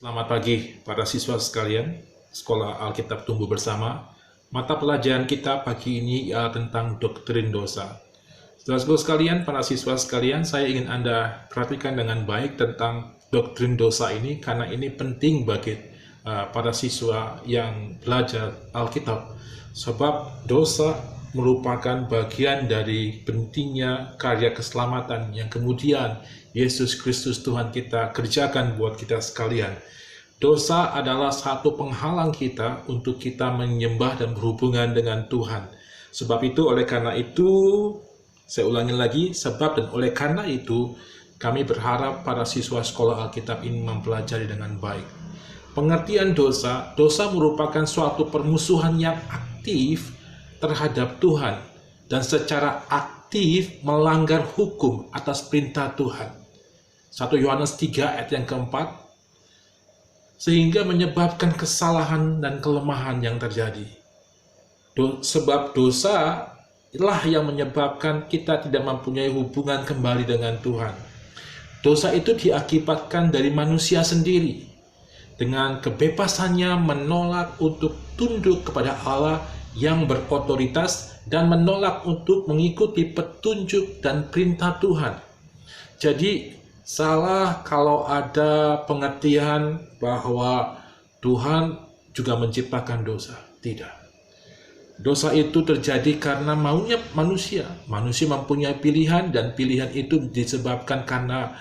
Selamat pagi para siswa sekalian, Sekolah Alkitab Tumbuh Bersama. Mata pelajaran kita pagi ini ialah tentang doktrin dosa. Saudara-saudara sekalian, para siswa sekalian, saya ingin Anda perhatikan dengan baik tentang doktrin dosa ini, karena ini penting bagi para siswa yang belajar Alkitab. Sebab dosa merupakan bagian dari pentingnya karya keselamatan yang kemudian Yesus Kristus Tuhan kita kerjakan buat kita sekalian. Dosa adalah satu penghalang kita untuk kita menyembah dan berhubungan dengan Tuhan. Sebab itu, oleh karena itu, saya ulangi lagi, sebab dan oleh karena itu, kami berharap para siswa sekolah Alkitab ini mempelajari dengan baik. Pengertian dosa, dosa merupakan suatu permusuhan yang aktif terhadap Tuhan dan secara aktif melanggar hukum atas perintah Tuhan. 1 Yohanes 3 ayat yang keempat, sehingga menyebabkan kesalahan dan kelemahan yang terjadi. Sebab dosa itulah yang menyebabkan kita tidak mempunyai hubungan kembali dengan Tuhan. Dosa itu diakibatkan dari manusia sendiri, dengan kebebasannya menolak untuk tunduk kepada Allah yang berotoritas dan menolak untuk mengikuti petunjuk dan perintah Tuhan. Jadi, salah kalau ada pengertian bahwa Tuhan juga menciptakan dosa. Tidak. Dosa itu terjadi karena maunya manusia. Manusia mempunyai pilihan dan pilihan itu disebabkan karena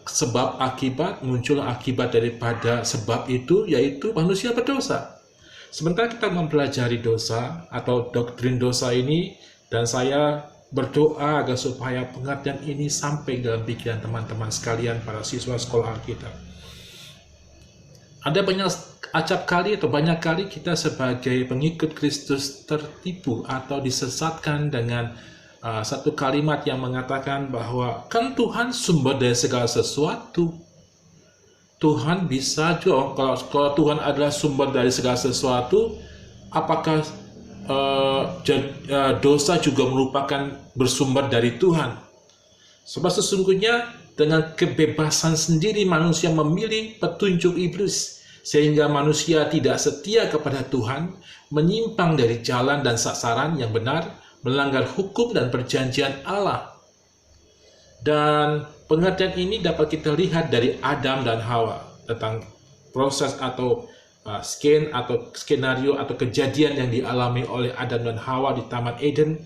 sebab akibat, muncul akibat daripada sebab itu, yaitu manusia berdosa. Sementara kita mempelajari dosa atau doktrin dosa ini, dan saya berdoa agar supaya pengertian ini sampai dalam pikiran teman-teman sekalian para siswa sekolah Alkitab. Ada banyak kali kita sebagai pengikut Kristus tertipu atau disesatkan dengan satu kalimat yang mengatakan bahwa kan Tuhan sumber dari segala sesuatu. Tuhan bisa juga, kalau Tuhan adalah sumber dari segala sesuatu, apakah dosa juga merupakan bersumber dari Tuhan? Sebab sesungguhnya dengan kebebasan sendiri manusia memilih petunjuk iblis, sehingga manusia tidak setia kepada Tuhan, menyimpang dari jalan dan sasaran yang benar, melanggar hukum dan perjanjian Allah. Dan pengertian ini dapat kita lihat dari Adam dan Hawa tentang proses atau skenario atau kejadian yang dialami oleh Adam dan Hawa di Taman Eden,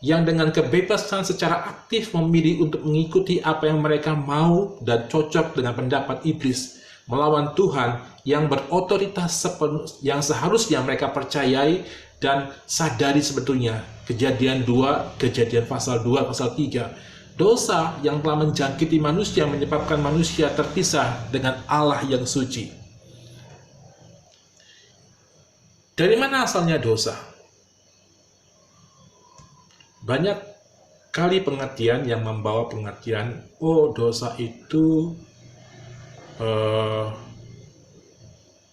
yang dengan kebebasan secara aktif memilih untuk mengikuti apa yang mereka mau dan cocok dengan pendapat iblis, melawan Tuhan yang berotoritas yang seharusnya mereka percayai dan sadari sebetulnya. Kejadian 2, kejadian pasal 2, pasal 3. Dosa yang telah menjangkiti manusia menyebabkan manusia terpisah dengan Allah yang suci. Dari mana asalnya dosa? Banyak kali pengertian yang membawa pengertian, dosa itu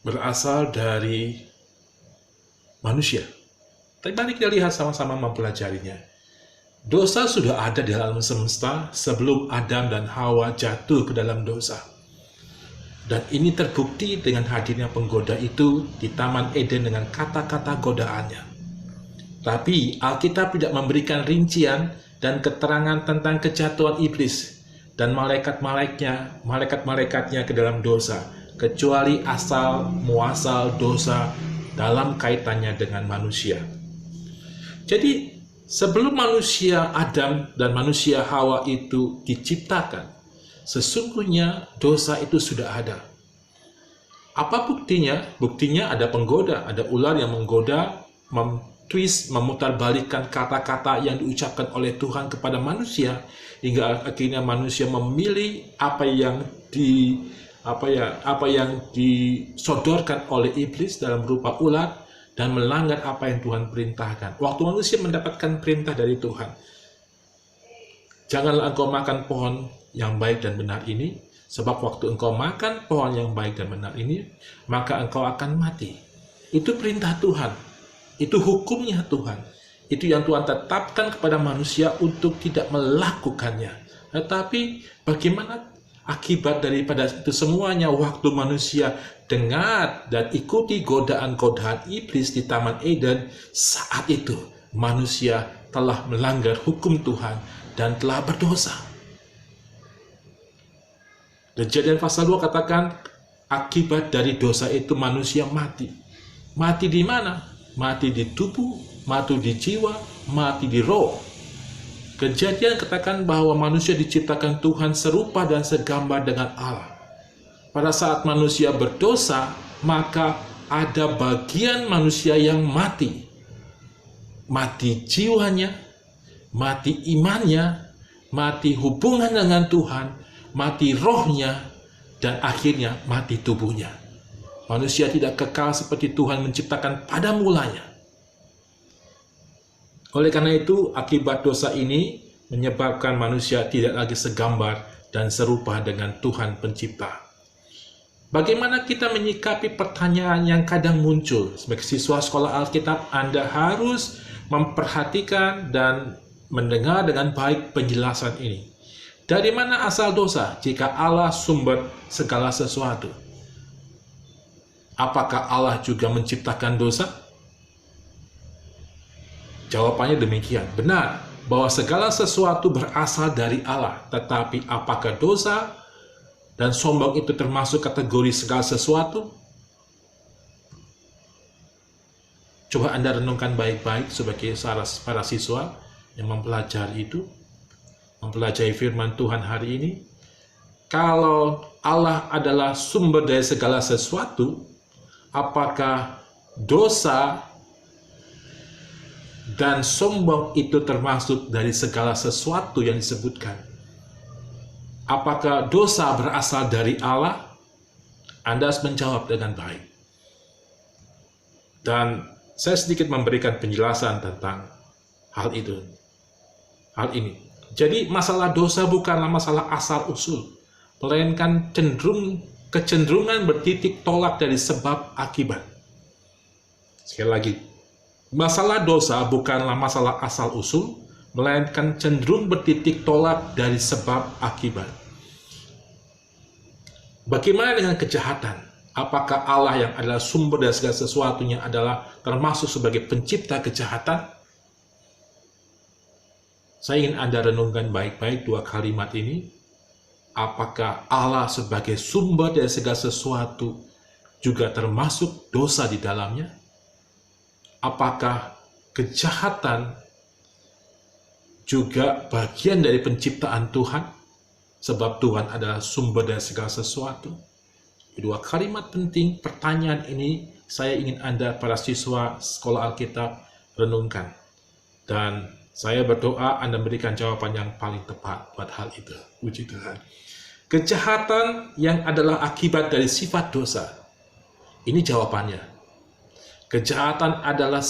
berasal dari manusia. Tapi mari kita lihat sama-sama mempelajarinya. Dosa sudah ada di alam semesta sebelum Adam dan Hawa jatuh ke dalam dosa. Dan ini terbukti dengan hadirnya penggoda itu di Taman Eden dengan kata-kata godaannya. Tapi Alkitab tidak memberikan rincian dan keterangan tentang kejatuhan iblis dan malaikat-malaikatnya ke dalam dosa, kecuali asal muasal dosa dalam kaitannya dengan manusia. Jadi sebelum manusia Adam dan manusia Hawa itu diciptakan, sesungguhnya dosa itu sudah ada. Apa buktinya? Buktinya ada penggoda, ada ular yang menggoda, memutarbalikkan kata-kata yang diucapkan oleh Tuhan kepada manusia, hingga akhirnya manusia memilih apa yang disodorkan oleh iblis dalam berupa ular dan melanggar apa yang Tuhan perintahkan. Waktu manusia mendapatkan perintah dari Tuhan, janganlah engkau makan pohon yang baik dan benar ini, sebab waktu engkau makan pohon yang baik dan benar ini, maka engkau akan mati. Itu perintah Tuhan. Itu hukumnya Tuhan. Itu yang Tuhan tetapkan kepada manusia untuk tidak melakukannya. Tetapi bagaimana Akibat daripada itu semuanya, waktu manusia dengar dan ikuti godaan-godaan iblis di Taman Eden, saat itu manusia telah melanggar hukum Tuhan dan telah berdosa. Kejadian pasal 2 katakan, akibat dari dosa itu manusia mati. Mati di mana? Mati di tubuh, mati di jiwa, mati di roh. Kejadian katakan bahwa manusia diciptakan Tuhan serupa dan segambar dengan Allah. Pada saat manusia berdosa, maka ada bagian manusia yang mati. Mati jiwanya, mati imannya, mati hubungan dengan Tuhan, mati rohnya, dan akhirnya mati tubuhnya. Manusia tidak kekal seperti Tuhan menciptakan pada mulanya. Oleh karena itu, akibat dosa ini menyebabkan manusia tidak lagi segambar dan serupa dengan Tuhan Pencipta. Bagaimana kita menyikapi pertanyaan yang kadang muncul? Sebagai siswa sekolah Alkitab, Anda harus memperhatikan dan mendengar dengan baik penjelasan ini. Dari mana asal dosa jika Allah sumber segala sesuatu? Apakah Allah juga menciptakan dosa? Jawabannya demikian, benar bahwa segala sesuatu berasal dari Allah, tetapi apakah dosa dan sombong itu termasuk kategori segala sesuatu? Coba Anda renungkan baik-baik sebagai para siswa yang mempelajari itu, mempelajari firman Tuhan hari ini. Kalau Allah adalah sumber dari segala sesuatu, apakah dosa dan sombong itu termasuk dari segala sesuatu yang disebutkan? Apakah dosa berasal dari Allah? Anda harus menjawab dengan baik. Dan saya sedikit memberikan penjelasan tentang hal ini. Jadi masalah dosa bukanlah masalah asal-usul, melainkan kecenderungan bertitik tolak dari sebab akibat. Sekali lagi, masalah dosa bukanlah masalah asal-usul, melainkan cenderung bertitik tolak dari sebab akibat. Bagaimana dengan kejahatan? Apakah Allah yang adalah sumber dari segala sesuatunya adalah termasuk sebagai pencipta kejahatan? Saya ingin Anda renungkan baik-baik dua kalimat ini. Apakah Allah sebagai sumber dari segala sesuatu juga termasuk dosa di dalamnya? Apakah kejahatan juga bagian dari penciptaan Tuhan? Sebab Tuhan adalah sumber dari segala sesuatu. Dua kalimat penting, pertanyaan ini saya ingin Anda, para siswa sekolah Alkitab, renungkan. Dan saya berdoa Anda memberikan jawaban yang paling tepat buat hal itu. Puji Tuhan. Kejahatan yang adalah akibat dari sifat dosa. Ini jawabannya. Kejahatan adalah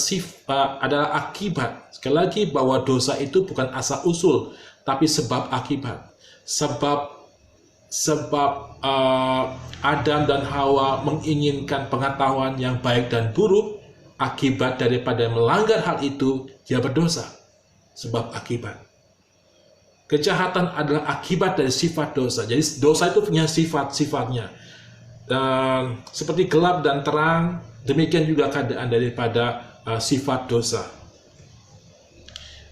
akibat. Sekali lagi bahwa dosa itu bukan asal-usul, tapi sebab akibat. Sebab Adam dan Hawa menginginkan pengetahuan yang baik dan buruk, akibat daripada melanggar hal itu, dia berdosa. Sebab akibat. Kejahatan adalah akibat dari sifat dosa. Jadi dosa itu punya sifat-sifatnya. Seperti gelap dan terang, demikian juga keadaan daripada sifat dosa.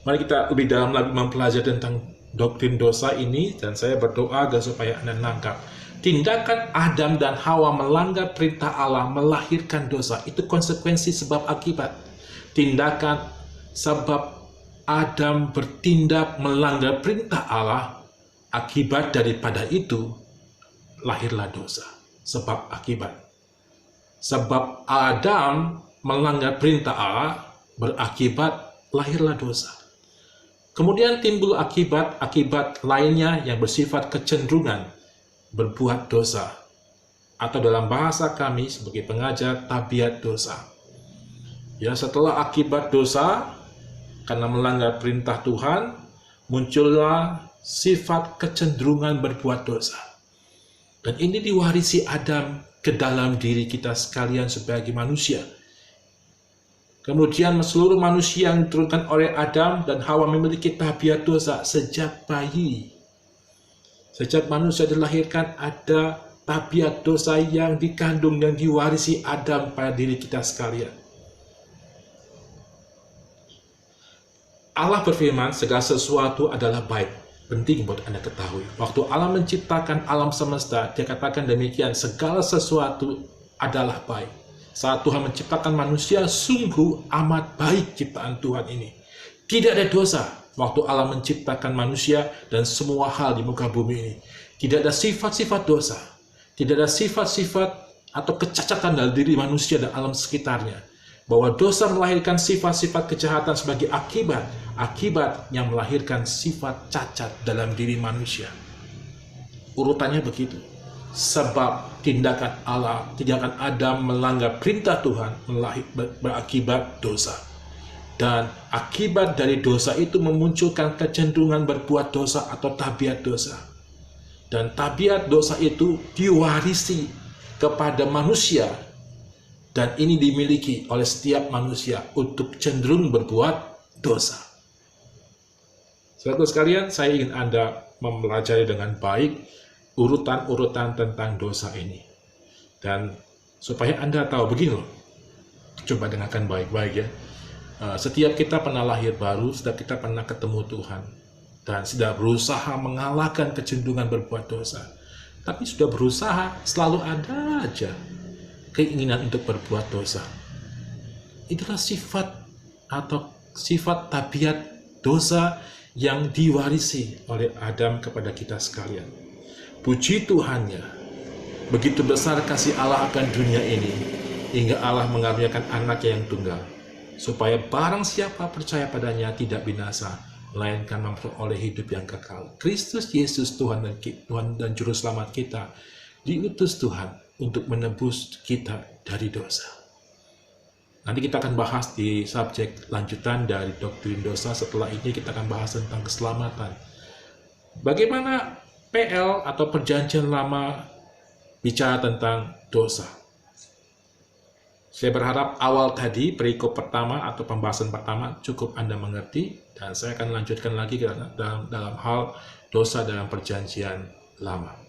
Mari kita lebih dalam lagi mempelajari tentang doktrin dosa ini, dan saya berdoa agar supaya Anda menangkap. Tindakan Adam dan Hawa melanggar perintah Allah melahirkan dosa. Itu konsekuensi sebab akibat. Tindakan sebab Adam bertindak melanggar perintah Allah, akibat daripada itu lahirlah dosa. Sebab akibat. Sebab Adam melanggar perintah Allah, berakibat lahirlah dosa. Kemudian timbul akibat lainnya yang bersifat kecenderungan berbuat dosa. Atau dalam bahasa kami sebagai pengajar, tabiat dosa. Ya, setelah akibat dosa, karena melanggar perintah Tuhan, muncullah sifat kecenderungan berbuat dosa. Dan ini diwarisi Adam ke dalam diri kita sekalian sebagai manusia. Kemudian seluruh manusia yang diturunkan oleh Adam dan Hawa memiliki tabiat dosa sejak bayi. Sejak manusia dilahirkan, ada tabiat dosa yang dikandung dan diwarisi Adam pada diri kita sekalian. Allah berfirman, segala sesuatu adalah baik. Penting buat Anda ketahui. Waktu Allah menciptakan alam semesta, Dia katakan demikian, segala sesuatu adalah baik. Saat Tuhan menciptakan manusia, sungguh amat baik ciptaan Tuhan ini. Tidak ada dosa waktu Allah menciptakan manusia dan semua hal di muka bumi ini. Tidak ada sifat-sifat dosa. Tidak ada sifat-sifat atau kecacatan dalam diri manusia dan alam sekitarnya. Bahwa dosa melahirkan sifat-sifat kejahatan sebagai akibat yang melahirkan sifat cacat dalam diri manusia. Urutannya begitu. Sebab tindakan Adam melanggar perintah Tuhan berakibat dosa. Dan akibat dari dosa itu memunculkan kecenderungan berbuat dosa atau tabiat dosa. Dan tabiat dosa itu diwarisi kepada manusia. Dan ini dimiliki oleh setiap manusia untuk cenderung berbuat dosa. Saudara sekalian, saya ingin Anda mempelajari dengan baik urutan-urutan tentang dosa ini. Dan supaya Anda tahu, begini loh, coba dengarkan baik-baik ya. Setiap kita pernah lahir baru, setiap kita pernah ketemu Tuhan. Dan sudah berusaha mengalahkan kecenderungan berbuat dosa. Tapi sudah berusaha, selalu ada aja keinginan untuk berbuat dosa. Itulah sifat atau sifat tabiat dosa yang diwarisi oleh Adam kepada kita sekalian. Puji Tuhannya, begitu besar kasih Allah akan dunia ini, hingga Allah mengaruniakan anaknya yang tunggal, supaya barang siapa percaya padanya tidak binasa, melainkan memperoleh hidup yang kekal. Kristus Yesus Tuhan dan Juru Selamat kita, diutus Tuhan untuk menebus kita dari dosa. Nanti kita akan bahas di subjek lanjutan dari doktrin dosa. Setelah ini kita akan bahas tentang keselamatan. Bagaimana PL atau Perjanjian Lama bicara tentang dosa. Saya berharap awal tadi, perikop pertama atau pembahasan pertama cukup Anda mengerti. Dan saya akan lanjutkan lagi dalam hal dosa dalam Perjanjian Lama.